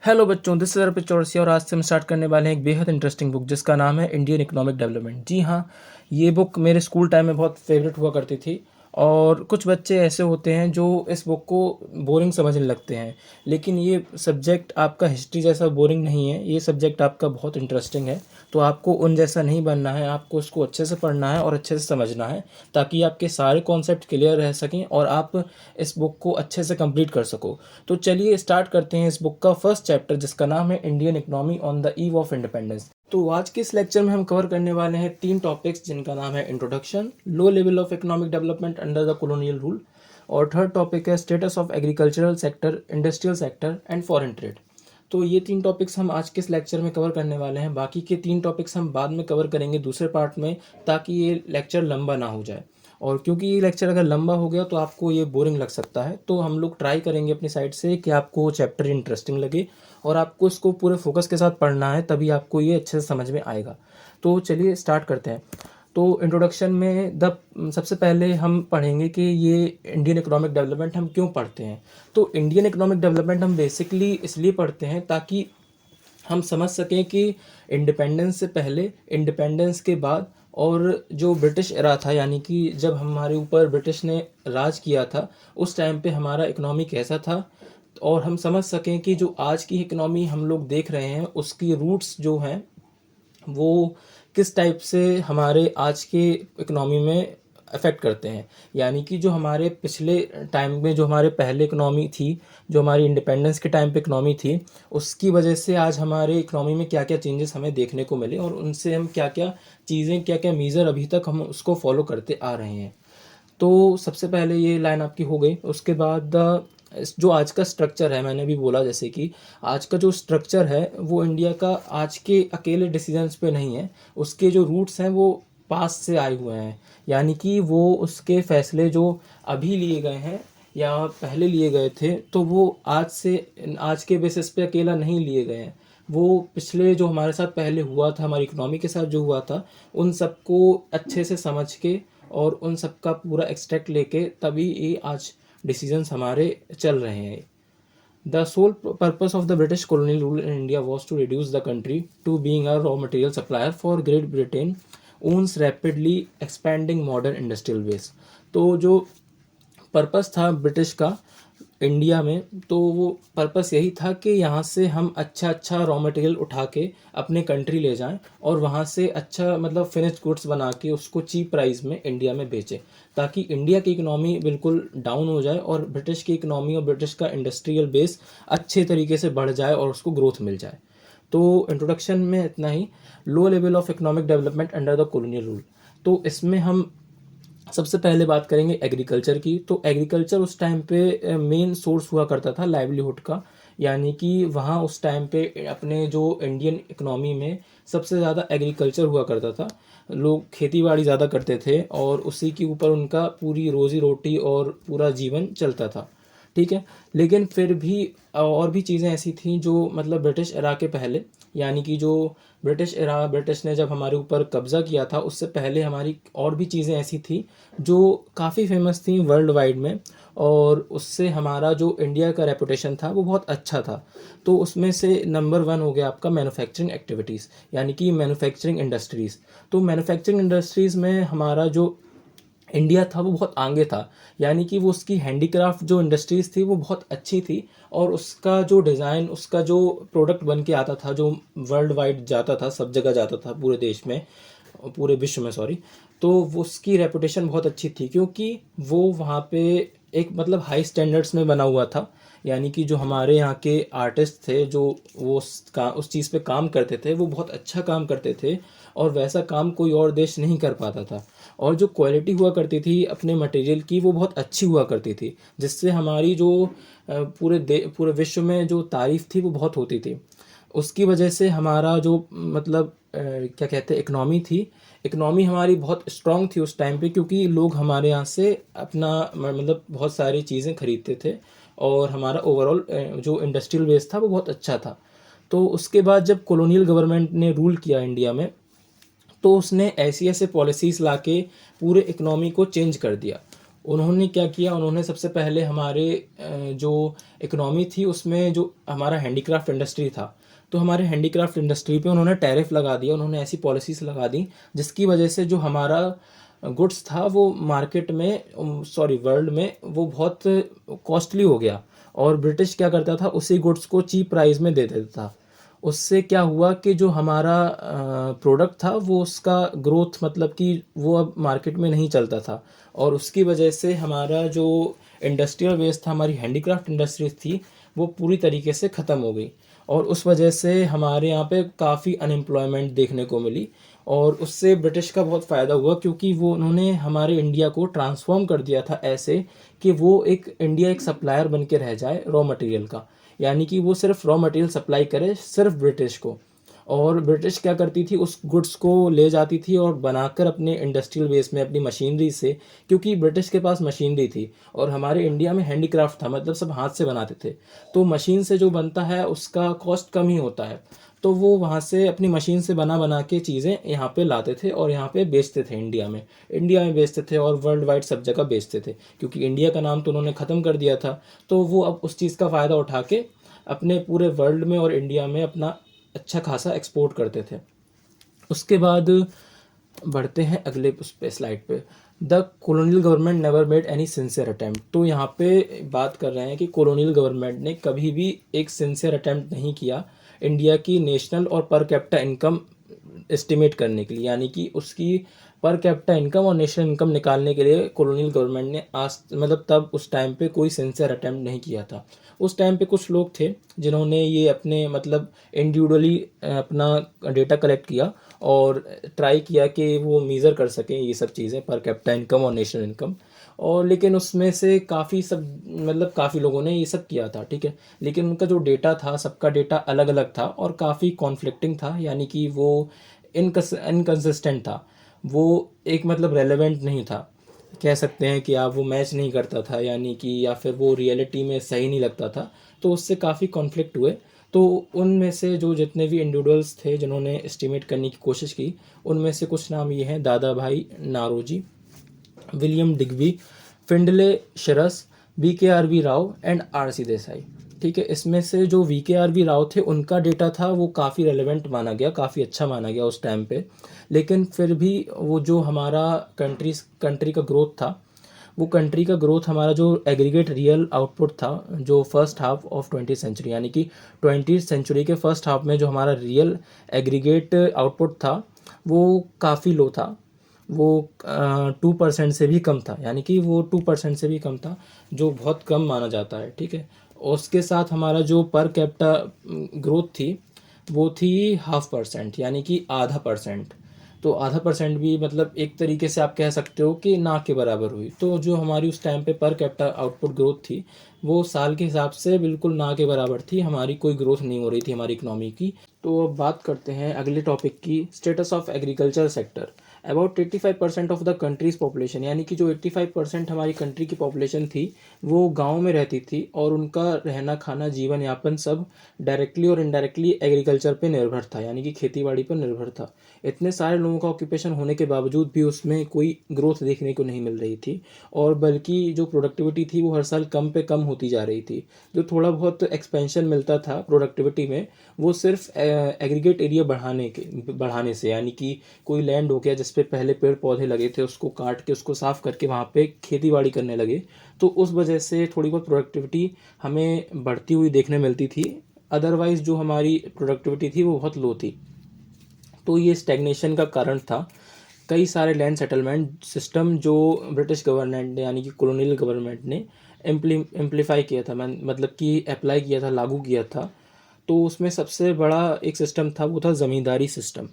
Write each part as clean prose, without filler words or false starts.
Hello बच्चों, this is अर्पित चौरसिया और आज से हम स्टार्ट करने वाले हैं एक बेहद इंटरेस्टिंग बुक जिसका नाम है इंडियन इकोनॉमिक डेवलपमेंट। जी हाँ, ये बुक मेरे स्कूल टाइम में बहुत फेवरेट हुआ करती थी। और कुछ बच्चे ऐसे होते हैं जो इस बुक को बोरिंग समझने लगते हैं, लेकिन ये सब्जेक्ट आपका हिस्ट्री जैसा बोरिंग नहीं है। ये सब्जेक्ट आपका बहुत इंटरेस्टिंग है। तो आपको उन जैसा नहीं बनना है, आपको इसको अच्छे से पढ़ना है और अच्छे से समझना है, ताकि आपके सारे कॉन्सेप्ट क्लियर रह सकें और आप इस बुक को अच्छे से कंप्लीट कर सको। तो चलिए स्टार्ट करते हैं इस बुक का फर्स्ट चैप्टर जिसका नाम है Indian economy on the eve of independence. तो आज के इस लेक्चर में हम कवर करने वाले हैं 3 टॉपिक्स जिनका नाम है introduction, low level of economic development under the colonial rule, और थर्ड टॉपिक है status of agricultural sector, industrial sector and foreign trade. तो ये 3 टॉपिक्स हम आज के इस लेक्चर में कवर करने वाले हैं। बाकी के 3 टॉपिक्स हम बाद में कवर करेंगे दूसरे पार्ट में, ताकि ये लेक्चर लंबा ना हो जाए। और क्योंकि ये लेक्चर अगर लंबा हो गया तो आपको ये बोरिंग लग सकता है, तो हम लोग ट्राई करेंगे अपनी साइड से कि आपको चैप्टर इंटरेस्टिंग लगे और आपको इसको पूरे फोकस के साथ पढ़ना है, तभी आपको ये अच्छे से समझ में आएगा। तो चलिए स्टार्ट करते हैं। तो इंट्रोडक्शन में सबसे पहले हम पढ़ेंगे कि ये इंडियन इकोनॉमिक डेवलपमेंट हम क्यों पढ़ते हैं। तो इंडियन इकोनॉमिक डेवलपमेंट हम बेसिकली इसलिए पढ़ते हैं ताकि हम समझ सकें कि इंडिपेंडेंस से पहले, इंडिपेंडेंस के बाद और जो ब्रिटिश एरा था, यानी कि जब हमारे ऊपर ब्रिटिश ने राज किया था, उस टाइम पे हमारा इकोनॉमी कैसा था, और हम समझ सकें कि जो आज की इकोनॉमी हम लोग देख रहे हैं उसकी रूट्स जो हैं वो किस टाइप से हमारे आज के इकोनॉमी में अफेक्ट करते हैं। यानी कि जो हमारे पिछले टाइम में जो हमारे पहले इकोनॉमी थी, जो हमारी इंडिपेंडेंस के टाइम पे इकोनॉमी थी, उसकी वजह से आज हमारे इकोनॉमी में क्या क्या चेंजेस हमें देखने को मिले और उनसे हम क्या क्या चीज़ें, क्या क्या मीज़र अभी तक हम उसको फॉलो करते आ रहे हैं। तो सबसे पहले ये लाइन आपकी हो गई। उसके बाद जो आज का स्ट्रक्चर है, मैंने भी बोला जैसे कि आज का जो स्ट्रक्चर है वो इंडिया का आज के अकेले डिसीजंस पे नहीं है, उसके जो रूट्स हैं वो पास से आए हुए हैं। यानी कि वो उसके फैसले जो अभी लिए गए हैं या पहले लिए गए थे, तो वो आज के बेसिस पे अकेला नहीं लिए गए हैं। वो पिछले जो हमारे साथ पहले हुआ था, हमारी इकोनॉमी के साथ जो हुआ था, उन सबको अच्छे से समझ के और उन सब का पूरा एक्सट्रैक्ट लेके तभी ये आज डिसीजंस हमारे चल रहे हैं। The sole purpose of the British colonial rule in India was to reduce the country to being a raw material supplier for Great Britain owns rapidly expanding modern industrial base। तो जो purpose था British का India में, तो वो purpose यही था कि यहाँ से हम अच्छा अच्छा रॉ मटेरियल उठा के अपने कंट्री ले जाएं और वहाँ से अच्छा मतलब फिनिश्ड गुड्स बना के उसको चीप प्राइस में इंडिया में बेचें, ताकि इंडिया की इकोनॉमी बिल्कुल डाउन हो जाए और ब्रिटिश की इकोनॉमी और ब्रिटिश का इंडस्ट्रियल बेस अच्छे तरीके से बढ़ जाए और उसको ग्रोथ मिल जाए। तो इंट्रोडक्शन में इतना ही। Low level of economic development under the colonial rule. तो इसमें हम सबसे पहले बात करेंगे एग्रीकल्चर की। तो एग्रीकल्चर उस टाइम पे मेन सोर्स हुआ करता था लाइवलीहुड का। यानी कि वहाँ उस टाइम पे अपने जो इंडियन इकोनॉमी में सबसे ज़्यादा एग्रीकल्चर हुआ करता था। लोग खेती बाड़ी ज़्यादा करते थे और उसी के ऊपर उनका पूरी रोज़ी रोटी और पूरा जीवन चलता था। ठीक है, लेकिन फिर भी और भी चीज़ें ऐसी थीं जो मतलब ब्रिटिश एरा के पहले, यानी कि जो ब्रिटिश ने जब हमारे ऊपर कब्ज़ा किया था उससे पहले हमारी और भी चीज़ें ऐसी थी जो काफ़ी फेमस थी वर्ल्ड वाइड में, और उससे हमारा जो इंडिया का रेपुटेशन था वो बहुत अच्छा था। तो उसमें से नंबर 1 हो गया आपका मैन्युफैक्चरिंग एक्टिविटीज़, यानी कि मैन्युफैक्चरिंग इंडस्ट्रीज़। तो मैन्युफैक्चरिंग इंडस्ट्रीज़ में हमारा जो इंडिया था वो बहुत आगे था। यानी कि वो उसकी हैंडीक्राफ्ट जो इंडस्ट्रीज़ थी वो बहुत अच्छी थी, और उसका जो डिज़ाइन, उसका जो प्रोडक्ट बन के आता था, जो वर्ल्ड वाइड जाता था, सब जगह जाता था पूरे देश में, पूरे विश्व में सॉरी। तो वो उसकी रेपुटेशन बहुत अच्छी थी क्योंकि वो वहाँ पे एक मतलब हाई स्टैंडर्ड्स में बना हुआ था। यानी कि जो हमारे यहाँ के आर्टिस्ट थे जो वो उस चीज़ पे काम करते थे वो बहुत अच्छा काम करते थे, और वैसा काम कोई और देश नहीं कर पाता था। और जो क्वालिटी हुआ करती थी अपने मटेरियल की वो बहुत अच्छी हुआ करती थी, जिससे हमारी जो पूरे विश्व में जो तारीफ़ थी वो बहुत होती थी। उसकी वजह से हमारा जो मतलब क्या कहते हैं इकनॉमी थी, इकनॉमी हमारी बहुत स्ट्रांग थी उस टाइम पे, क्योंकि लोग हमारे यहाँ से अपना मतलब बहुत सारी चीज़ें खरीदते थे और हमारा ओवरऑल जो इंडस्ट्रियल बेस था वो बहुत अच्छा था। तो उसके बाद जब कॉलोनियल गवर्नमेंट ने रूल किया इंडिया में, तो उसने ऐसी ऐसे पॉलिसीज़ लाके पूरे इकनॉमी को चेंज कर दिया। उन्होंने क्या किया, उन्होंने सबसे पहले हमारे जो इकोनॉमी थी उसमें जो हमारा हैंडीक्राफ्ट इंडस्ट्री था, तो हमारे हैंडीक्राफ्ट इंडस्ट्री पे उन्होंने टैरिफ लगा दिया, उन्होंने ऐसी पॉलिसीज़ लगा दी जिसकी वजह से जो हमारा गुड्स था वो मार्केट में, सॉरी वर्ल्ड में, वो बहुत कॉस्टली हो गया। और ब्रिटिश क्या करता था, उसी गुड्स को चीप प्राइस में दे देता था। उससे क्या हुआ कि जो हमारा प्रोडक्ट था वो उसका ग्रोथ, मतलब कि वो अब मार्केट में नहीं चलता था, और उसकी वजह से हमारा जो इंडस्ट्रियल बेस था, हमारी हैंडीक्राफ्ट इंडस्ट्रीज थी, वो पूरी तरीके से ख़त्म हो गई। और उस वजह से हमारे यहाँ पे काफ़ी अनएम्प्लॉयमेंट देखने को मिली। और उससे ब्रिटिश का बहुत फ़ायदा हुआ, क्योंकि वो उन्होंने हमारे इंडिया को ट्रांसफॉर्म कर दिया था ऐसे कि वो एक इंडिया एक सप्लायर बन के रह जाए रॉ मटेरियल का, यानी कि वो सिर्फ रॉ मटेरियल सप्लाई करे सिर्फ ब्रिटिश को। और ब्रिटिश क्या करती थी, उस गुड्स को ले जाती थी और बनाकर अपने इंडस्ट्रियल बेस में अपनी मशीनरी से, क्योंकि ब्रिटिश के पास मशीनरी थी और हमारे इंडिया में हैंडीक्राफ्ट था, मतलब सब हाथ से बनाते थे, तो मशीन से जो बनता है उसका कॉस्ट कम ही होता है। तो वो वहाँ से अपनी मशीन से बना बना के चीज़ें यहाँ पे लाते थे और यहाँ पे बेचते थे इंडिया में बेचते थे और वर्ल्ड वाइड सब जगह बेचते थे, क्योंकि इंडिया का नाम तो उन्होंने ख़त्म कर दिया था। तो वो अब उस चीज़ का फ़ायदा उठा के अपने पूरे वर्ल्ड में और इंडिया में अपना अच्छा खासा एक्सपोर्ट करते थे। उसके बाद बढ़ते हैं अगले उस पे स्लाइड पे। The colonial government never made any sincere attempt. तो यहाँ पे बात कर रहे हैं कि कॉलोनियल गवर्नमेंट ने कभी भी एक सिंसियर अटैम्प्ट नहीं किया इंडिया की नेशनल और पर कैपिटा इनकम एस्टिमेट करने के लिए, यानी कि उसकी पर कैपिटा इनकम और नेशनल इनकम निकालने के लिए कॉलोनियल गवर्नमेंट ने आज, मतलब तब उस टाइम पे कोई सिंसियर अटैम्प्ट नहीं किया था। उस टाइम पे कुछ लोग थे जिन्होंने ये अपने मतलब इंडिविजुअली अपना डेटा कलेक्ट किया और ट्राई किया कि वो मेज़र कर सकें ये सब चीज़ें, पर कैपिटा इनकम और नेशनल इनकम। और लेकिन उसमें से काफ़ी सब, मतलब काफ़ी लोगों ने ये सब किया था, ठीक है, लेकिन उनका जो डेटा था सबका डेटा अलग अलग था और काफ़ी कॉन्फ्लिक्टिंग था, यानी कि वो इनकन्सिस्टेंट था, वो एक मतलब रेलेवेंट नहीं था, कह सकते हैं कि आप वो मैच नहीं करता था, यानी कि या फिर वो रियलिटी में सही नहीं लगता था, तो उससे काफ़ी कॉन्फ्लिक्ट हुए। तो उनमें से जो जितने भी इंडिविजुअल्स थे जिन्होंने एस्टिमेट करने की कोशिश की, उनमें से कुछ नाम ये हैं: Dadabhai Naoroji, William Digby, Findlay Shirras, V K R V Rao and R C Desai. ठीक है, इसमें से जो we K R V Rao थे उनका डेटा था वो काफ़ी रेलेवेंट माना गया, काफ़ी अच्छा माना गया उस टाइम पे। लेकिन फिर भी वो जो हमारा कंट्री का ग्रोथ था, वो कंट्री का ग्रोथ हमारा जो एग्रीगेट रियल आउटपुट था, जो first half of 20th century, यानी कि 20th सेंचुरी के फर्स्ट हाफ में जो हमारा रियल एग्रीगेट आउटपुट था वो काफ़ी लो था। वो 2% से भी कम था, यानी कि वो 2% से भी कम था, जो बहुत कम माना जाता है, ठीक है। और उसके साथ हमारा जो पर कैपिटा ग्रोथ थी वो थी 0.5%, यानी कि आधा परसेंट। तो आधा परसेंट भी मतलब एक तरीके से आप कह सकते हो कि ना के बराबर हुई। तो जो हमारी उस टाइम पे पर कैपिटा आउटपुट ग्रोथ थी वो साल के हिसाब से बिल्कुल ना के बराबर थी, हमारी कोई ग्रोथ नहीं हो रही थी हमारी इकोनॉमी की। तो अब बात करते हैं अगले टॉपिक की, status of agriculture sector. About 85% of the countries population, यानी कि जो 85% हमारी कंट्री की पॉपुलेशन थी वो गांव में रहती थी और उनका रहना खाना जीवन यापन सब डायरेक्टली और इनडायरेक्टली एग्रीकल्चर पे निर्भर था, यानी कि खेती बाड़ी पर निर्भर था। इतने सारे लोगों का ऑक्यूपेशन होने के बावजूद भी उसमें कोई ग्रोथ देखने को नहीं मिल रही थी, और बल्कि जो प्रोडक्टिविटी थी वो हर साल कम पे कम होती जा रही थी। जो थोड़ा बहुत एक्सपेंशन मिलता था प्रोडक्टिविटी में वो सिर्फ एग्रीगेट एरिया बढ़ाने से, यानी कि कोई लैंड हो गया जिस पे पहले पेड़ पौधे लगे थे उसको काट के उसको साफ़ करके वहाँ पे खेती बाड़ी करने लगे, तो उस वजह से थोड़ी बहुत प्रोडक्टिविटी हमें बढ़ती हुई देखने मिलती थी। अदरवाइज़ जो हमारी प्रोडक्टिविटी थी वो बहुत लो थी। तो ये स्टैग्नेशन का कारण था। कई सारे लैंड सेटलमेंट सिस्टम जो ब्रिटिश गवर्नमेंट ने, यानी कि कॉलोनियल गवर्नमेंट ने एम्प्लीफाई किया था, मतलब कि अप्लाई किया था, लागू किया था। तो उसमें सबसे बड़ा एक सिस्टम था वो था ज़मींदारी सिस्टम,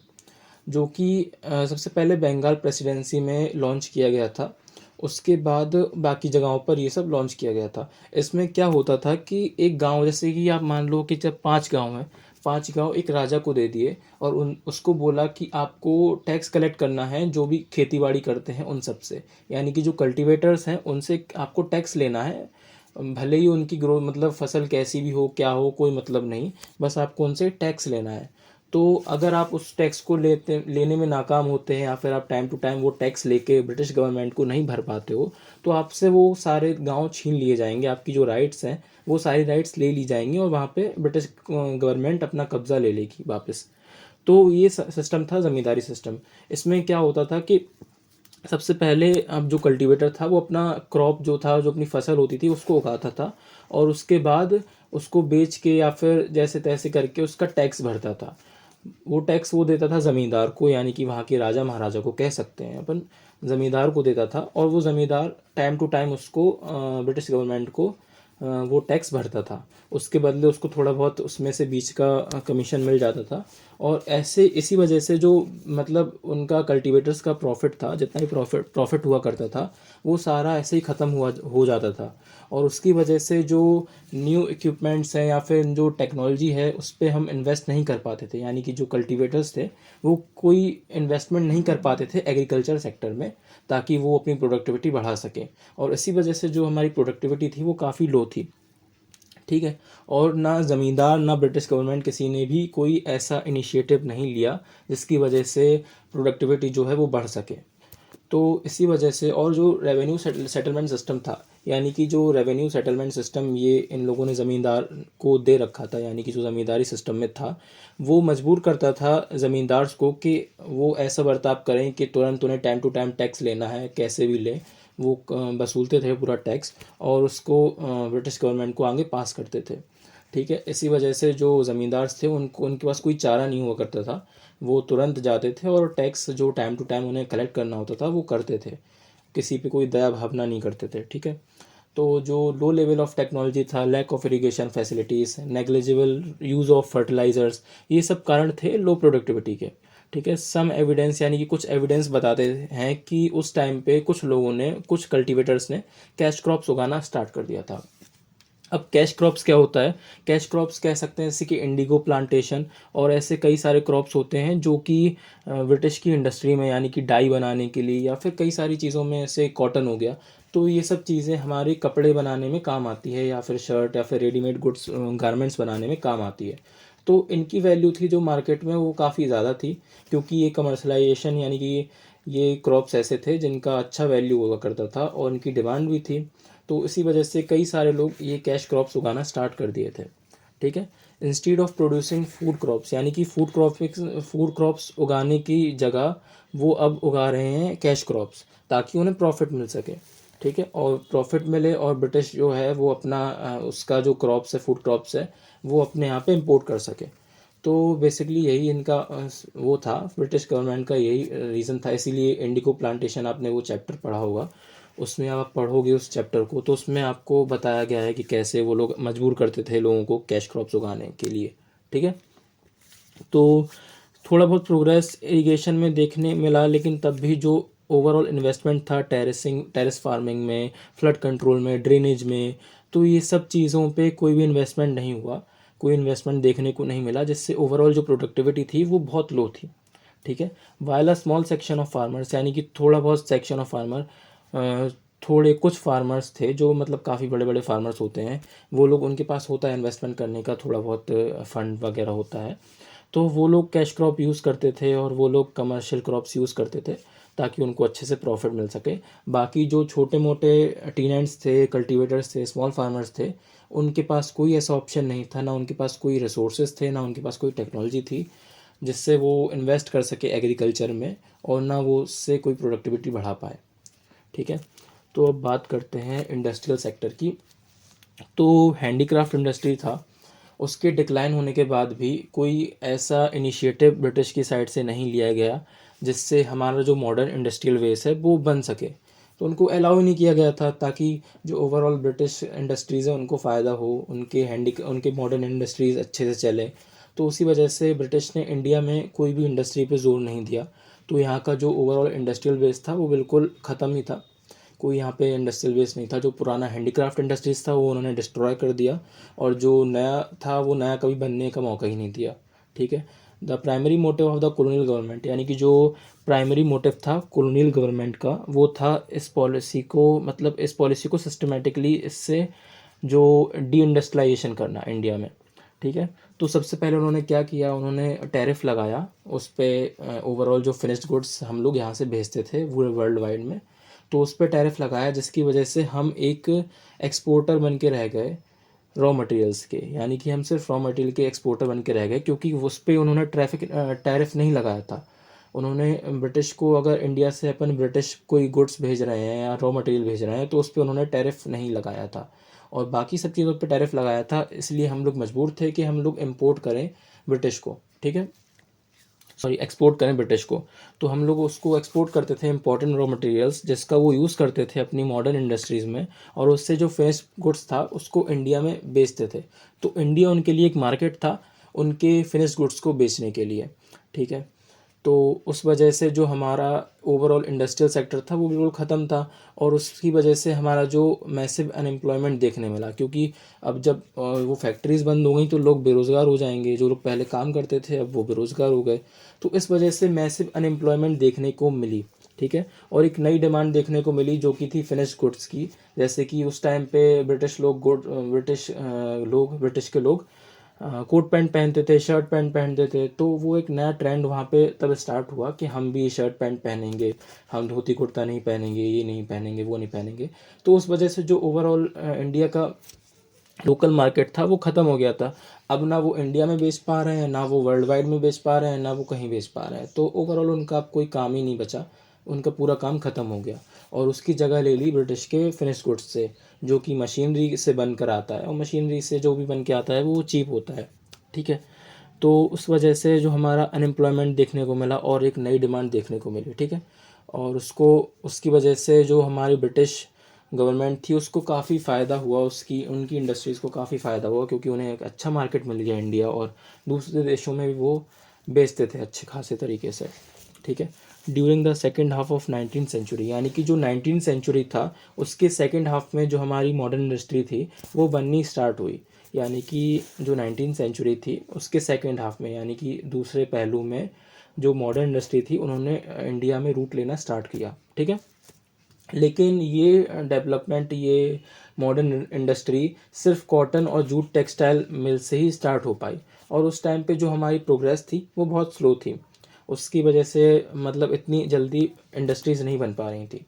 जो कि सबसे पहले बंगाल प्रेसिडेंसी में लॉन्च किया गया था। उसके बाद बाकी जगहों पर ये सब लॉन्च किया गया था। इसमें क्या होता था कि एक गांव, जैसे कि आप मान लो कि जब 5 गांव हैं, 5 गांव एक राजा को दे दिए और उसको बोला कि आपको टैक्स कलेक्ट करना है जो भी खेती बाड़ी करते हैं उन सब से, यानी कि जो कल्टीवेटर्स हैं उनसे आपको टैक्स लेना है। भले ही उनकी ग्रो मतलब फसल कैसी भी हो क्या हो कोई मतलब नहीं, बस आपको उनसे टैक्स लेना है। तो अगर आप उस टैक्स को लेने में नाकाम होते हैं या फिर आप टाइम टू टाइम वो टैक्स लेके ब्रिटिश गवर्नमेंट को नहीं भर पाते हो, तो आपसे वो सारे गांव छीन लिए जाएंगे, आपकी जो राइट्स हैं वो सारी राइट्स ले ली जाएंगी और वहाँ पे ब्रिटिश गवर्नमेंट अपना कब्ज़ा ले लेगी वापस। तो ये सिस्टम था ज़मींदारी सिस्टम। इसमें क्या होता था कि सबसे पहले अब जो कल्टीवेटर था वो अपना क्रॉप जो था, जो अपनी फसल होती थी उसको उगाता था, और उसके बाद उसको बेच के या फिर जैसे तैसे करके उसका टैक्स भरता था। वो टैक्स वो देता था ज़मींदार को, यानी कि वहाँ के राजा महाराजा को कह सकते हैं अपन, ज़मींदार को देता था, और वो ज़मींदार टाइम टू टाइम उसको ब्रिटिश गवर्नमेंट को वो टैक्स भरता था। उसके बदले उसको थोड़ा बहुत उसमें से बीच का कमीशन मिल जाता था। और ऐसे इसी वजह से जो मतलब उनका कल्टीवेटर्स का प्रॉफिट था, जितना भी प्रॉफिट हुआ करता था, वो सारा ऐसे ही ख़त्म हो जाता था। और उसकी वजह से जो न्यू इक्विपमेंट्स हैं या फिर जो टेक्नोलॉजी है उस पर हम इन्वेस्ट नहीं कर पाते थे, यानी कि जो कल्टीवेटर्स थे वो कोई इन्वेस्टमेंट नहीं कर पाते थे एग्रीकल्चर सेक्टर में, ताकि वो अपनी प्रोडक्टिविटी बढ़ा सकें। और इसी वजह से जो हमारी प्रोडक्टिविटी थी वो काफ़ी लो थी। ठीक है। और ना ज़मींदार ना ब्रिटिश गवर्नमेंट किसी ने भी कोई ऐसा इनिशिएटिव नहीं लिया जिसकी वजह से प्रोडक्टिविटी जो है वो बढ़ सके। तो इसी वजह से, और जो रेवेन्यू सेटलमेंट सिस्टम था, यानी कि जो रेवेन्यू सेटलमेंट सिस्टम ये इन लोगों ने ज़मींदार को दे रखा था, यानी कि जो ज़मींदारी सिस्टम में था, वो मजबूर करता था ज़मींदार्स को कि वो ऐसा बर्ताव करें कि तुरंत उन्हें टाइम टू टाइम टैक्स लेना है, कैसे भी ले वो वसूलते थे पूरा टैक्स, और उसको ब्रिटिश गवर्नमेंट को आगे पास करते थे। ठीक है। इसी वजह से जो ज़मींदार थे उनको उनके पास कोई चारा नहीं हुआ करता था, वो तुरंत जाते थे और टैक्स जो टाइम टू टाइम उन्हें कलेक्ट करना होता था वो करते थे, किसी पे कोई दया भावना नहीं करते थे। ठीक है। तो जो लो लेवल ऑफ टेक्नोलॉजी था, lack of irrigation facilities, negligible use of fertilisers, ये सब कारण थे लो प्रोडक्टिविटी के। ठीक है। सम एविडेंस, यानी कि कुछ एविडेंस बताते हैं कि उस टाइम पे कुछ लोगों ने, कुछ कल्टीवेटर्स ने कैश क्रॉप्स उगाना स्टार्ट कर दिया था। अब कैश क्रॉप्स क्या होता है? कैश क्रॉप्स कह सकते हैं जैसे कि इंडिगो प्लांटेशन, और ऐसे कई सारे क्रॉप्स होते हैं जो कि ब्रिटिश की इंडस्ट्री में, यानी कि डाई बनाने के लिए या फिर कई सारी चीज़ों में, ऐसे कॉटन हो गया, तो ये सब चीज़ें हमारे कपड़े बनाने में काम आती है, या फिर शर्ट या फिर रेडीमेड गुड्स गारमेंट्स बनाने में काम आती है। तो इनकी वैल्यू थी जो मार्केट में वो काफ़ी ज़्यादा थी, क्योंकि ये कमर्शलाइजेशन, यानी कि ये क्रॉप्स ऐसे थे जिनका अच्छा वैल्यू हुआ करता था और इनकी डिमांड भी थी। तो इसी वजह से कई सारे लोग ये कैश क्रॉप्स उगाना स्टार्ट कर दिए थे। ठीक है। Instead of producing food crops, यानी कि फूड क्रॉप्स उगाने की जगह वो अब उगा रहे हैं कैश क्रॉप्स, ताकि उन्हें प्रॉफिट मिल सके। ठीक है। और प्रॉफिट मिले और ब्रिटिश जो है वो अपना उसका जो क्रॉप्स है, फूड क्रॉप्स है, वो अपने यहाँ पे इंपोर्ट कर सके। तो बेसिकली यही इनका वो था, ब्रिटिश गवर्नमेंट का यही रीज़न था। इसीलिए इंडिगो प्लांटेशन, आपने वो चैप्टर पढ़ा होगा, उसमें आप पढ़ोगे उस चैप्टर को, तो उसमें आपको बताया गया है कि कैसे वो लोग मजबूर करते थे लोगों को कैश क्रॉप्स उगाने के लिए। ठीक है। तो थोड़ा बहुत प्रोग्रेस इरिगेशन में देखने मिला, लेकिन तब भी जो ओवरऑल इन्वेस्टमेंट था टेरेस फार्मिंग में, फ्लड कंट्रोल में, ड्रेनेज में, तो ये सब चीज़ों पे कोई भी इन्वेस्टमेंट नहीं हुआ, कोई इन्वेस्टमेंट देखने को नहीं मिला, जिससे ओवरऑल जो प्रोडक्टिविटी थी वो बहुत लो थी। ठीक है। While a small section of farmers, यानी कि थोड़ा बहुत सेक्शन ऑफ फार्मर, थोड़े कुछ फार्मर्स थे जो मतलब काफ़ी बड़े बड़े फार्मर्स होते हैं, वो लोग, उनके पास होता है इन्वेस्टमेंट करने का थोड़ा बहुत फंड वगैरह होता है, तो वो लोग कैश क्रॉप यूज़ करते थे और वो लोग कमर्शियल क्रॉप्स यूज़ करते थे, ताकि उनको अच्छे से प्रॉफिट मिल सके। बाकी जो छोटे मोटे टीनेंट्स थे, कल्टीवेटर्स थे, स्मॉल फार्मर्स थे, उनके पास कोई ऐसा ऑप्शन नहीं था, ना उनके पास कोई रिसोर्सेज थे, ना उनके पास कोई टेक्नोलॉजी थी जिससे वो इन्वेस्ट कर सके एग्रीकल्चर में, और ना वो उससे कोई प्रोडक्टिविटी बढ़ा पाए। ठीक है। तो अब बात करते हैं इंडस्ट्रियल सेक्टर की। तो हैंडीक्राफ्ट इंडस्ट्री था, उसके डिक्लाइन होने के बाद भी कोई ऐसा इनिशिएटिव ब्रिटिश की साइड से नहीं लिया गया जिससे हमारा जो मॉडर्न इंडस्ट्रियल बेस है वो बन सके। तो उनको अलाउ ही नहीं किया गया था, ताकि जो ओवरऑल ब्रिटिश इंडस्ट्रीज़ है उनको फ़ायदा हो, उनके मॉडर्न इंडस्ट्रीज़ अच्छे से चले। तो उसी वजह से ब्रिटिश ने इंडिया में कोई भी इंडस्ट्री पे जोर नहीं दिया। तो यहाँ का जो ओवरऑल इंडस्ट्रियल बेस था वो बिल्कुल ख़त्म ही था, कोई यहाँ पे इंडस्ट्रियल बेस नहीं था। जो पुराना हैंडीक्राफ्ट इंडस्ट्रीज़ था वो उन्होंने डिस्ट्रॉय कर दिया, और जो नया था वो नया कभी बनने का मौका ही नहीं दिया। ठीक है। The primary motive of the colonial government, यानी कि जो प्राइमरी मोटिव था कॉलोनियल गवर्नमेंट का, वो था इस पॉलिसी को, मतलब इस पॉलिसी को सिस्टमेटिकली इससे जो डी इंडस्ट्रियलाइजेशन करना इंडिया में। ठीक है। तो सबसे पहले उन्होंने क्या किया, उन्होंने टैरिफ लगाया उस पे, ओवरऑल जो फिनिश्ड गुड्स हम लोग यहाँ से भेजते थे वो वर्ल्ड वाइड में, तो उस पे टैरिफ लगाया, जिसकी वजह से हम एक एक्सपोर्टर बन के रह गए रॉ मटेरियल्स के, यानी कि हम सिर्फ रॉ मटेरियल के एक्सपोर्टर बन के रह गए, क्योंकि उस पर उन्होंने टैरिफ नहीं लगाया था। उन्होंने ब्रिटिश को, अगर इंडिया से अपन ब्रिटिश कोई गुड्स भेज रहे हैं या रॉ मटेरियल भेज रहे हैं तो उस पर उन्होंने टैरिफ नहीं लगाया था, और बाकी सब चीज़ों पे टैरिफ लगाया था। इसलिए हम लोग मजबूर थे कि हम लोग इम्पोर्ट करें ब्रिटिश को, ठीक है, सॉरी एक्सपोर्ट करें ब्रिटिश को। तो हम लोग उसको एक्सपोर्ट करते थे इंपॉर्टेंट रॉ मटेरियल्स, जिसका वो यूज़ करते थे अपनी मॉडर्न इंडस्ट्रीज़ में, और उससे जो फिनिश गुड्स था उसको इंडिया में बेचते थे। तो इंडिया उनके लिए एक मार्केट था उनके फिनिश गुड्स को बेचने के लिए, ठीक है। तो उस वजह से जो हमारा ओवरऑल इंडस्ट्रियल सेक्टर था वो बिल्कुल ख़त्म था, और उसकी वजह से हमारा जो मैसिव अनएम्प्लॉयमेंट देखने मिला, क्योंकि अब जब वो फैक्ट्रीज़ बंद हो गई तो लोग बेरोज़गार हो जाएंगे, जो लोग पहले काम करते थे अब वो बेरोज़गार हो गए। तो इस वजह से मैसिव अनएम्प्लॉयमेंट देखने को मिली, ठीक है। और एक नई डिमांड देखने को मिली जो कि थी फिनिश गुड्स की, जैसे कि उस टाइम पे ब्रिटिश के लोग कोट पैंट पहनते थे, शर्ट पैंट पहनते थे, तो वो एक नया ट्रेंड वहाँ पे तब स्टार्ट हुआ कि हम भी शर्ट पैंट पहनेंगे, हम धोती कुर्ता नहीं पहनेंगे, ये नहीं पहनेंगे, वो नहीं पहनेंगे। तो उस वजह से जो ओवरऑल इंडिया का लोकल मार्केट था वो ख़त्म हो गया था। अब ना वो इंडिया में बेच पा रहे हैं, ना वो वर्ल्ड वाइड में बेच पा रहे हैं, ना वो कहीं बेच पा रहे हैं, तो ओवरऑल उनका अब कोई काम ही नहीं बचा, उनका पूरा काम ख़त्म हो गया, और उसकी जगह ले ली ब्रिटिश के फिनिश गुड्स से, जो कि मशीनरी से बन कर आता है, और मशीनरी से जो भी बन के आता है वो चीप होता है, ठीक है। तो उस वजह से जो हमारा अनएम्प्लॉयमेंट देखने को मिला और एक नई डिमांड देखने को मिली, ठीक है। और उसकी वजह से जो हमारी ब्रिटिश गवर्नमेंट थी उसको काफ़ी फ़ायदा हुआ, उसकी उनकी इंडस्ट्रीज़ को काफ़ी फ़ायदा हुआ, क्योंकि उन्हें एक अच्छा मार्केट मिल गया इंडिया, और दूसरे देशों में भी वो बेचते थे अच्छे खासे तरीके से, ठीक है। During the second half of 19th century, यानी कि जो 19th सेंचुरी था उसके सेकेंड हाफ में जो हमारी मॉडर्न इंडस्ट्री थी वो बननी स्टार्ट हुई, यानी कि जो 19th सेंचुरी थी उसके सेकेंड हाफ में, यानी कि दूसरे पहलू में जो मॉडर्न इंडस्ट्री थी उन्होंने इंडिया में रूट लेना स्टार्ट किया, ठीक है। लेकिन ये डेवलपमेंट, ये मॉडर्न इंडस्ट्री सिर्फ कॉटन और जूट टेक्सटाइल मिल से ही स्टार्ट हो पाई, और उस टाइम पे जो हमारी प्रोग्रेस थी वो बहुत स्लो थी, उसकी वजह से मतलब इतनी जल्दी इंडस्ट्रीज़ नहीं बन पा रही थी।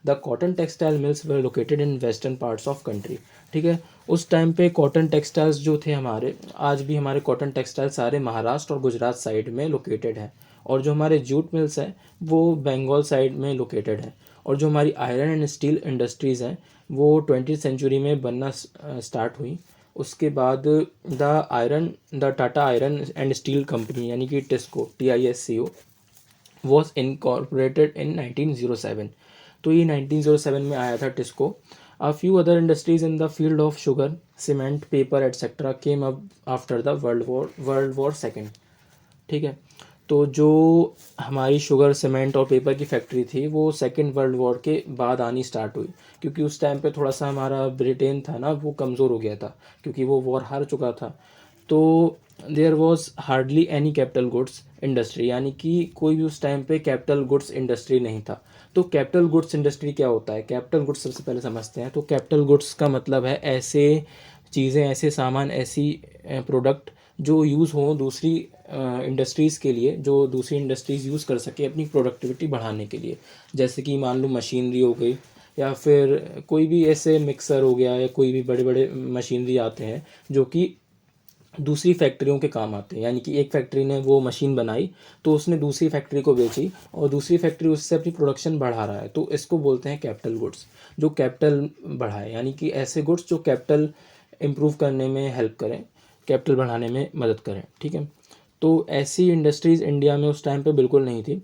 The cotton textile mills were located in western parts of country, ठीक है। उस टाइम पे कॉटन टेक्सटाइल्स जो थे हमारे, आज भी हमारे कॉटन टेक्सटाइल सारे महाराष्ट्र और गुजरात साइड में लोकेटेड हैं, और जो हमारे जूट मिल्स हैं वो बंगाल साइड में लोकेटेड हैं, और जो हमारी आयरन एंड स्टील इंडस्ट्रीज़ हैं वो 20th सेंचुरी में बनना स्टार्ट हुई। उसके बाद the Tata iron and steel company, यानी कि TISCO, TISCO, was incorporated in 1907। तो ये 1907 में आया था TISCO. A few other industries in the field of sugar, cement, paper etcetera came up after the world war second, ठीक है। तो जो हमारी शुगर, सीमेंट और पेपर की फैक्ट्री थी वो सेकेंड वर्ल्ड वॉर के बाद आनी स्टार्ट हुई, क्योंकि उस टाइम पे थोड़ा सा हमारा ब्रिटेन था ना वो कमज़ोर हो गया था, क्योंकि वो वॉर हार चुका था। तो there was hardly any capital goods industry, यानी कि कोई भी उस टाइम पे कैपिटल गुड्स इंडस्ट्री नहीं था। तो कैपिटल गुड्स इंडस्ट्री क्या होता है, कैपिटल गुड्स सबसे पहले समझते हैं। तो कैपिटल गुड्स का मतलब है ऐसे चीज़ें, ऐसे सामान, ऐसी प्रोडक्ट जो यूज़ हों दूसरी इंडस्ट्रीज़ के लिए, जो दूसरी इंडस्ट्रीज़ यूज़ कर सके अपनी प्रोडक्टिविटी बढ़ाने के लिए। जैसे कि मान लो मशीनरी हो गई, या फिर कोई भी ऐसे मिक्सर हो गया, या कोई भी बड़े बड़े मशीनरी आते हैं जो कि दूसरी फैक्ट्रियों के काम आते हैं। यानी कि एक फैक्ट्री ने वो मशीन बनाई तो उसने दूसरी फैक्ट्री को बेची, और दूसरी फैक्ट्री उससे अपनी प्रोडक्शन बढ़ा रहा है, तो इसको बोलते हैं कैपिटल गुड्स, जो कैपिटल बढ़ाए, यानी कि ऐसे गुड्स जो कैपिटल इम्प्रूव करने में हेल्प करें, कैपिटल बढ़ाने में मदद करें, ठीक है। तो ऐसी इंडस्ट्रीज़ इंडिया में उस टाइम पे बिल्कुल नहीं थी।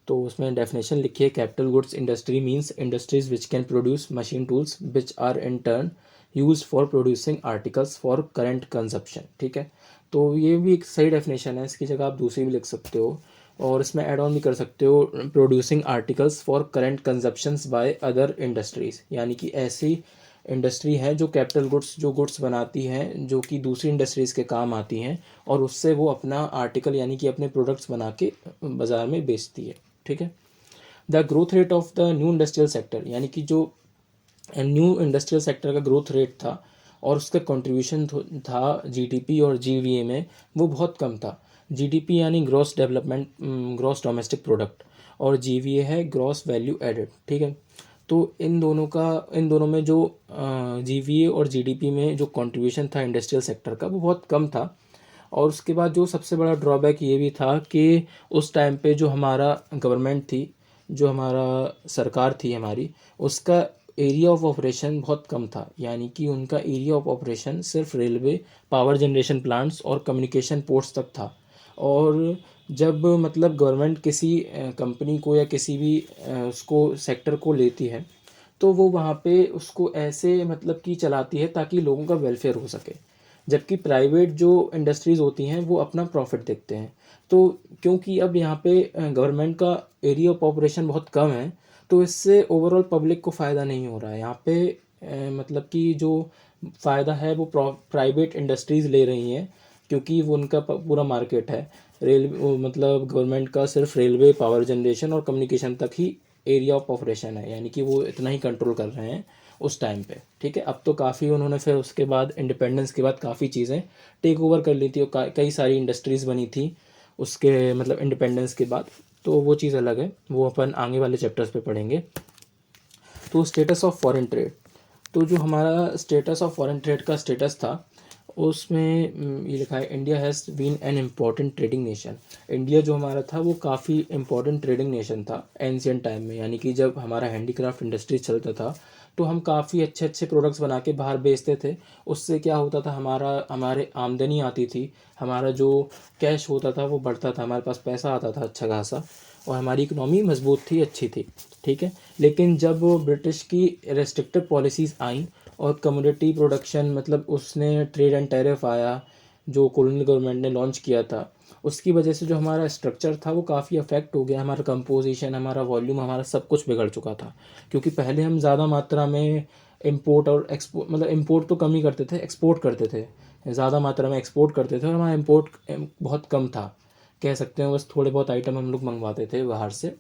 तो उसमें डेफिनेशन लिखी है, capital goods industry means industries which can produce machine tools which are in turn use for producing articles for current consumption, ठीक है। तो ये भी एक सही डेफिनेशन है, इसकी जगह आप दूसरी भी लिख सकते हो, और इसमें ऐड ऑन भी कर सकते हो, producing articles for current consumptions by other industries, यानी कि ऐसी इंडस्ट्री है जो कैपिटल गुड्स, जो गुड्स बनाती हैं जो कि दूसरी इंडस्ट्रीज़ के काम आती हैं, और उससे वो अपना आर्टिकल यानी कि अपने प्रोडक्ट्स बना के बाज़ार में बेचती है, ठीक है। The growth rate of the new industrial sector, यानी कि जो न्यू इंडस्ट्रियल सेक्टर का ग्रोथ रेट था और उसका कंट्रीब्यूशन था जीडीपी और जीवीए में वो बहुत कम था। जीडीपी यानी ग्रॉस डोमेस्टिक प्रोडक्ट, और जीवीए है ग्रॉस वैल्यू एडेड, ठीक है। तो इन दोनों में जो जीवीए और जीडीपी में जो कंट्रीब्यूशन था इंडस्ट्रियल सेक्टर का वो बहुत कम था। और उसके बाद जो सबसे बड़ा ड्रॉबैक ये भी था कि उस टाइम पे जो हमारा गवर्नमेंट थी, जो हमारा सरकार थी हमारी, उसका एरिया ऑफ ऑपरेशन बहुत कम था। यानी कि उनका एरिया ऑफ ऑपरेशन सिर्फ रेलवे, पावर जनरेशन प्लांट्स और कम्युनिकेशन पोर्ट्स तक था। और जब मतलब गवर्नमेंट किसी कंपनी को या किसी भी उसको सेक्टर को लेती है, तो वो वहाँ पे उसको ऐसे मतलब कि चलाती है ताकि लोगों का वेलफेयर हो सके। जबकि प्राइवेट जो इंडस्ट्रीज़ होती हैं वो अपना प्रॉफिट देखते हैं। तो क्योंकि अब यहाँ पे गवर्नमेंट का एरिया ऑफ ऑपरेशन बहुत कम है, तो इससे ओवरऑल पब्लिक को फ़ायदा नहीं हो रहा है। यहाँ पे मतलब कि जो फ़ायदा है वो प्राइवेट इंडस्ट्रीज़ ले रही हैं, क्योंकि वो उनका पूरा मार्केट है। मतलब गवर्नमेंट का सिर्फ रेलवे, पावर जनरेशन और कम्युनिकेशन तक ही एरिया ऑफ ऑपरेशन है, यानी कि वो इतना ही कंट्रोल कर रहे हैं उस टाइम पे, ठीक है। अब तो काफ़ी उन्होंने फिर उसके बाद इंडिपेंडेंस के बाद काफ़ी चीज़ें टेक ओवर कर ली थी और कई सारी इंडस्ट्रीज़ बनी थी उसके मतलब इंडिपेंडेंस के बाद। तो वो चीज़ अलग है, वो अपन आगे वाले चैप्टर्स पे पढ़ेंगे। तो स्टेटस ऑफ फॉरेन ट्रेड, तो जो हमारा स्टेटस ऑफ फॉरेन ट्रेड का स्टेटस था उसमें ये लिखा है, India has been an important trading nation. India जो हमारा था वो काफ़ी इम्पॉर्टेंट ट्रेडिंग नेशन था एंशियंट टाइम में। यानी कि जब हमारा हैंडीक्राफ्ट इंडस्ट्री चलता था तो हम काफ़ी अच्छे अच्छे प्रोडक्ट्स बना के बाहर बेचते थे। उससे क्या होता था, हमारे आमदनी आती थी, हमारा जो कैश होता था वो बढ़ता था, हमारे पास पैसा आता था अच्छा खासा, और हमारी इकनॉमी मजबूत थी, अच्छी थी, ठीक है। लेकिन जब ब्रिटिश की रेस्ट्रिक्टिव पॉलिसीज़ आई और कमोडिटी प्रोडक्शन मतलब उसने ट्रेड एंड टैरिफ आया जो कॉलोनियल गवर्नमेंट ने लॉन्च किया था, उसकी वजह से जो हमारा स्ट्रक्चर था वो काफ़ी अफेक्ट हो गया। हमारा कंपोजिशन, हमारा वॉल्यूम, हमारा सब कुछ बिगड़ चुका था। क्योंकि पहले हम ज़्यादा मात्रा में इंपोर्ट और एक्सपोर्ट, मतलब इंपोर्ट तो कम ही करते थे, एक्सपोर्ट करते थे, ज़्यादा मात्रा में एक्सपोर्ट करते थे, और हमारा इंपोर्ट बहुत कम था, कह सकते हैं। बस थोड़े बहुत आइटम हम लोग मंगवाते थे बाहर से।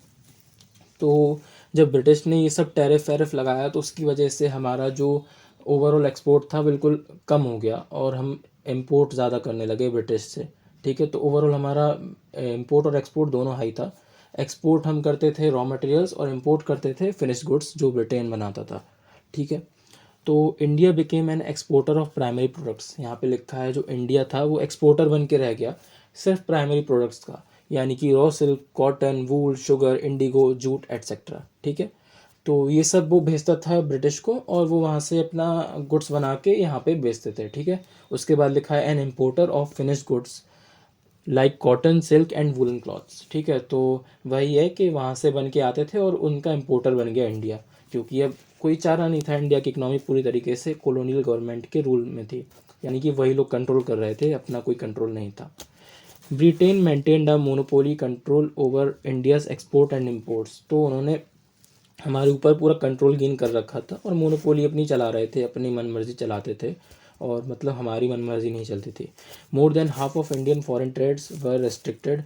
तो जब ब्रिटिश ने ये सब टैरिफ वैरिफ लगाया तो उसकी वजह से हमारा जो ओवरऑल एक्सपोर्ट था बिल्कुल कम हो गया और हम इंपोर्ट ज़्यादा करने लगे ब्रिटिश से, ठीक है। तो ओवरऑल हमारा इंपोर्ट और एक्सपोर्ट दोनों हाई था। एक्सपोर्ट हम करते थे रॉ मटेरियल्स और इंपोर्ट करते थे फिनिश्ड गुड्स जो ब्रिटेन बनाता था, ठीक है। तो India became an exporter of primary products, यहाँ पे लिखा है जो इंडिया था वो एक्सपोर्टर बन के रह गया सिर्फ प्राइमरी प्रोडक्ट्स का, यानी कि रॉ सिल्क, कॉटन, वूल, शुगर, इंडिगो, जूट एट्सेट्रा, ठीक है। तो ये सब वो भेजता था ब्रिटिश को और वो वहाँ से अपना गुड्स बना के यहाँ पे बेचते थे, ठीक है। उसके बाद लिखा है N importer of finished goods like cotton, silk and woollen clothes, ठीक है। तो वही है कि वहाँ से बन के आते थे और उनका इम्पोर्टर बन गया इंडिया, क्योंकि अब कोई चारा नहीं था, इंडिया की इकनॉमी पूरी तरीके से कॉलोनियल गवर्नमेंट के रूल में थी, यानी कि वही लोग कंट्रोल कर रहे थे, अपना कोई कंट्रोल नहीं था। Britain maintained a monopoly control over India's export and imports, तो उन्होंने हमारे ऊपर पूरा कंट्रोल गेन कर रखा था और मोनोपोली अपनी चला रहे थे, अपनी मनमर्जी चलाते थे, और मतलब हमारी मनमर्जी नहीं चलती थी। More than half of Indian foreign trades were restricted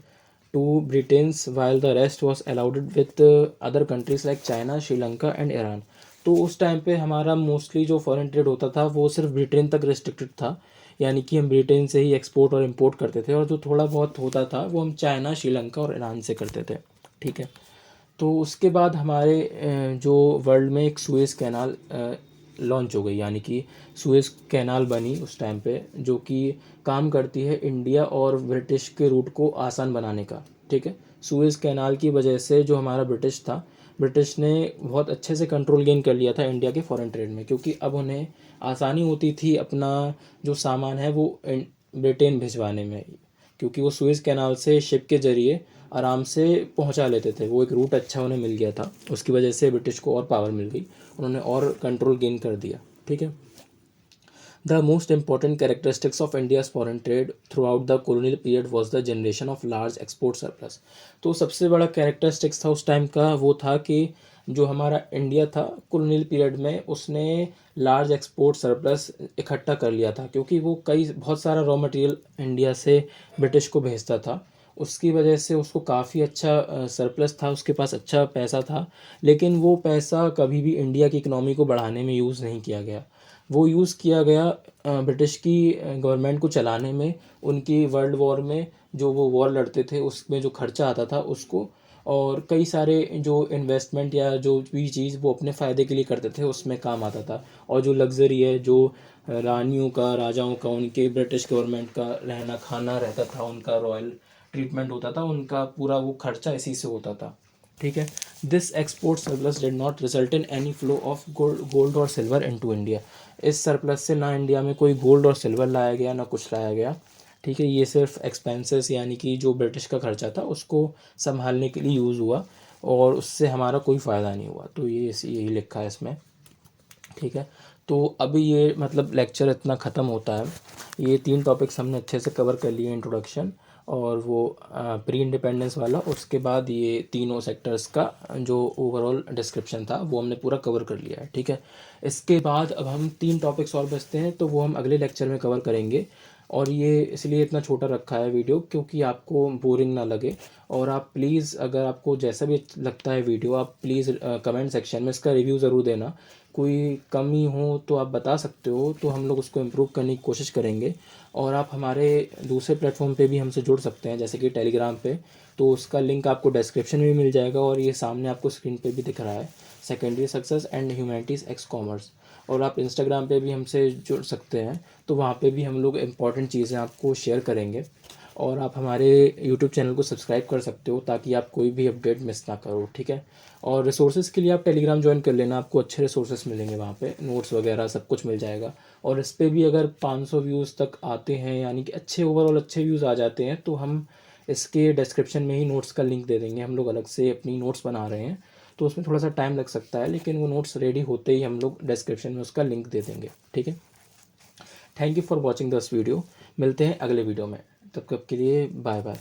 to Britain's while the rest was allowed with other countries like China, Sri Lanka and Iran. तो उस टाइम पे हमारा मोस्टली जो फॉरेन ट्रेड होता था वो सिर्फ ब्रिटेन तक रेस्ट्रिक्टेड था, यानी कि हम ब्रिटेन से ही एक्सपोर्ट और इम्पोर्ट करते थे, और जो थोड़ा बहुत होता था वो हम चाइना, श्रीलंका और ईरान से करते थे, ठीक है। तो उसके बाद हमारे जो वर्ल्ड में एक सुएज़ कैनाल लॉन्च हो गई, यानी कि सुएज़ कैनाल बनी उस टाइम पे, जो कि काम करती है इंडिया और ब्रिटिश के रूट को आसान बनाने का, ठीक है। सुएज़ कैनाल की वजह से जो हमारा ब्रिटिश था, ब्रिटिश ने बहुत अच्छे से कंट्रोल गेन कर लिया था इंडिया के फॉरेन ट्रेड में, क्योंकि अब उन्हें आसानी होती थी अपना जो सामान है वो ब्रिटेन भिजवाने में, क्योंकि वो सुएज़ कैनाल से शिप के ज़रिए आराम से पहुंचा लेते थे। वो एक रूट अच्छा उन्हें मिल गया था, उसकी वजह से ब्रिटिश को और पावर मिल गई, उन्होंने और कंट्रोल गेन कर दिया, ठीक है। The most important characteristics of India's foreign trade through out the colonial period was the generation of large export surplus. तो सबसे बड़ा कैरेक्टरिस्टिक्स था उस टाइम का वो था कि जो हमारा इंडिया था colonial पीरियड में उसने लार्ज एक्सपोर्ट सरप्लस इकट्ठा कर लिया था, क्योंकि वो बहुत सारा रॉ मटेरियल इंडिया से ब्रिटिश को भेजता था। उसकी वजह से उसको काफ़ी अच्छा सरप्लस था, उसके पास अच्छा पैसा था, लेकिन वो पैसा कभी भी इंडिया की इकनॉमी को बढ़ाने में यूज़ नहीं किया गया। वो यूज़ किया गया ब्रिटिश की गवर्नमेंट को चलाने में, उनकी वर्ल्ड वॉर में जो वो वॉर लड़ते थे उसमें जो खर्चा आता था उसको, और कई सारे जो इन्वेस्टमेंट या जो भी चीज़ वो अपने फ़ायदे के लिए करते थे उसमें काम आता था। और जो लग्ज़री है, जो रानियों का, राजाओं का, उनके ब्रिटिश गवर्नमेंट का रहना खाना रहता था, उनका रॉयल ट्रीटमेंट होता था, उनका पूरा वो खर्चा इसी से होता था। ठीक है। This export surplus did not result in any flow of gold और सिल्वर इनटू इंडिया। इस सरप्लस से ना इंडिया में कोई गोल्ड और सिल्वर लाया गया, ना कुछ लाया गया। ठीक है। ये सिर्फ एक्सपेंसेस यानी कि जो ब्रिटिश का खर्चा था उसको संभालने के लिए यूज़ हुआ, और उससे हमारा कोई फ़ायदा नहीं हुआ। तो ये यही लिखा है इसमें। ठीक है। तो अभी ये मतलब लेक्चर इतना ख़त्म होता है। ये 3 टॉपिक्स हमने अच्छे से कवर कर लिए, इंट्रोडक्शन और वो प्री इंडिपेंडेंस वाला, उसके बाद ये तीनों सेक्टर्स का जो ओवरऑल डिस्क्रिप्शन था वो हमने पूरा कवर कर लिया है। ठीक है। इसके बाद अब हम 3 टॉपिक्स और बचते हैं, तो वो हम अगले लेक्चर में कवर करेंगे। और ये इसलिए इतना छोटा रखा है वीडियो क्योंकि आपको बोरिंग ना लगे। और आप प्लीज़, अगर आपको जैसा भी लगता है वीडियो, आप प्लीज़ कमेंट सेक्शन में इसका रिव्यू ज़रूर देना। कोई कमी हो तो आप बता सकते हो, तो हम लोग उसको इम्प्रूव करने की कोशिश करेंगे। और आप हमारे दूसरे प्लेटफॉर्म पे भी हमसे जुड़ सकते हैं, जैसे कि टेलीग्राम पे, तो उसका लिंक आपको डिस्क्रिप्शन में मिल जाएगा, और ये सामने आपको स्क्रीन पे भी दिख रहा है, secondary success and humanities x commerce. और आप इंस्टाग्राम पे भी हमसे जुड़ सकते हैं, तो वहाँ पे भी हम लोग इम्पॉर्टेंट चीज़ें आपको शेयर करेंगे। और आप हमारे यूट्यूब चैनल को सब्सक्राइब कर सकते हो ताकि आप कोई भी अपडेट मिस ना करो। ठीक है। और रिसोर्सेज़ के लिए आप टेलीग्राम ज्वाइन कर लेना, आपको अच्छे रिसोर्सेज मिलेंगे वहाँ पे, नोट्स वगैरह सब कुछ मिल जाएगा। और इस पे भी अगर 500 व्यूज़ तक आते हैं, यानी कि अच्छे ओवरऑल अच्छे व्यूज़ आ जाते हैं, तो हम इसके डिस्क्रिप्शन में ही नोट्स का लिंक दे देंगे। हम लोग अलग से अपनी नोट्स बना रहे हैं, तो उसमें थोड़ा सा टाइम लग सकता है, लेकिन वो नोट्स रेडी होते ही हम लोग डिस्क्रिप्शन में उसका लिंक दे देंगे। ठीक है। Thank you for watching this video. मिलते हैं अगले वीडियो में, तब तक के लिए बाय बाय।